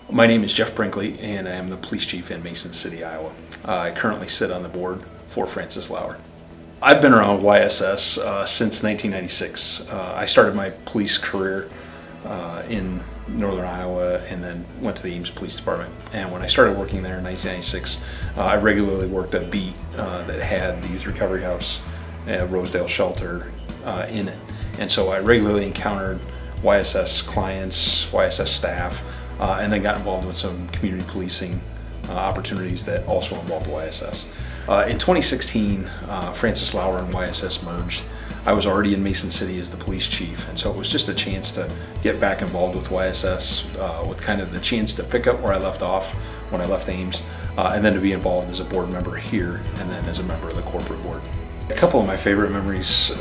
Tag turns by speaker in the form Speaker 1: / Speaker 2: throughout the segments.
Speaker 1: My name is Jeff Brinkley, and I am the police chief in Mason City, Iowa. I currently sit on the board for Francis Lauer. I've been around YSS since 1996. I started my police career in northern Iowa and then went to the Ames Police Department. And when I started working there in 1996, I regularly worked a beat that had the Youth Recovery House, Rosedale Shelter in it. And so I regularly encountered YSS clients, YSS staff, and then got involved with some community policing opportunities that also involved YSS. In 2016, Francis Lauer and YSS merged. I was already in Mason City as the police chief, and so it was just a chance to get back involved with YSS, with kind of the chance to pick up where I left off when I left Ames, and then to be involved as a board member here, and then as a member of the corporate board. A couple of my favorite memories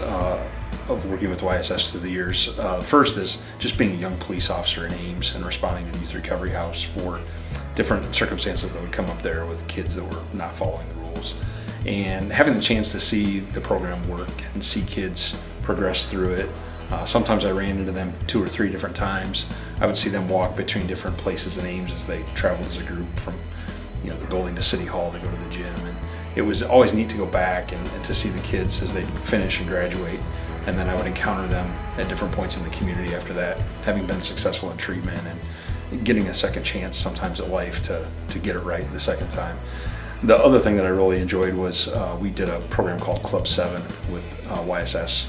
Speaker 1: of working with YSS through the years. First is just being a young police officer in Ames and responding to the Youth Recovery House for different circumstances that would come up there with kids that were not following the rules. And having the chance to see the program work and see kids progress through it. Sometimes I ran into them 2 or 3 different times. I would see them walk between different places in Ames as they traveled as a group from the building to City Hall to go to the gym. And it was always neat to go back and to see the kids as they finish and graduate. And then I would encounter them at different points in the community after that, having been successful in treatment and getting a second chance sometimes at life to get it right the second time. The other thing that I really enjoyed was we did a program called Club 7 with YSS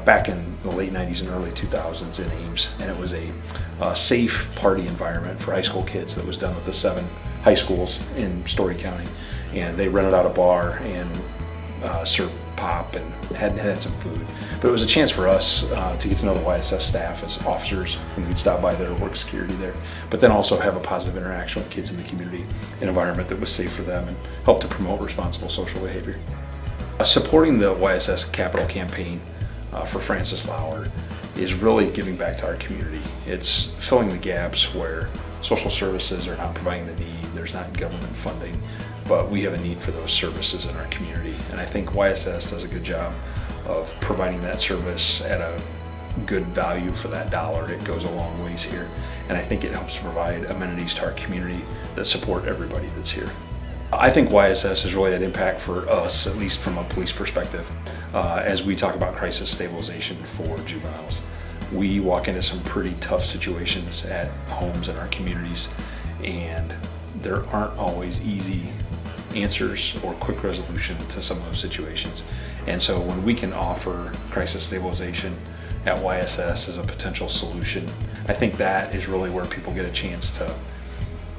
Speaker 1: back in the late 90s and early 2000s in Ames. And it was a safe party environment for high school kids that was done with the 7 high schools in Story County. And they rented out a bar and served pop and had some food. But it was a chance for us to get to know the YSS staff as officers, and we'd stop by there, work security there, but then also have a positive interaction with kids in the community, an environment that was safe for them and help to promote responsible social behavior. Supporting the YSS Capital Campaign for Francis Lauer is really giving back to our community. It's filling the gaps where social services are not providing the need, there's not government funding, but we have a need for those services in our community. And I think YSS does a good job of providing that service at a good value for that dollar. It goes a long ways here. And I think it helps to provide amenities to our community that support everybody that's here. I think YSS has really had impact for us, at least from a police perspective, as we talk about crisis stabilization for juveniles. We walk into some pretty tough situations at homes in our communities, and there aren't always easy answers or quick resolution to some of those situations. And so when we can offer crisis stabilization at YSS as a potential solution, I think that is really where people get a chance to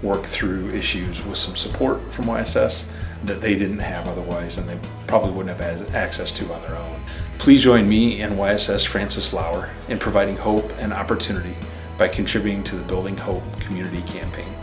Speaker 1: work through issues with some support from YSS that they didn't have otherwise and they probably wouldn't have had access to on their own. Please join me and YSS Francis Lauer in providing hope and opportunity by contributing to the Building Hope Community Campaign.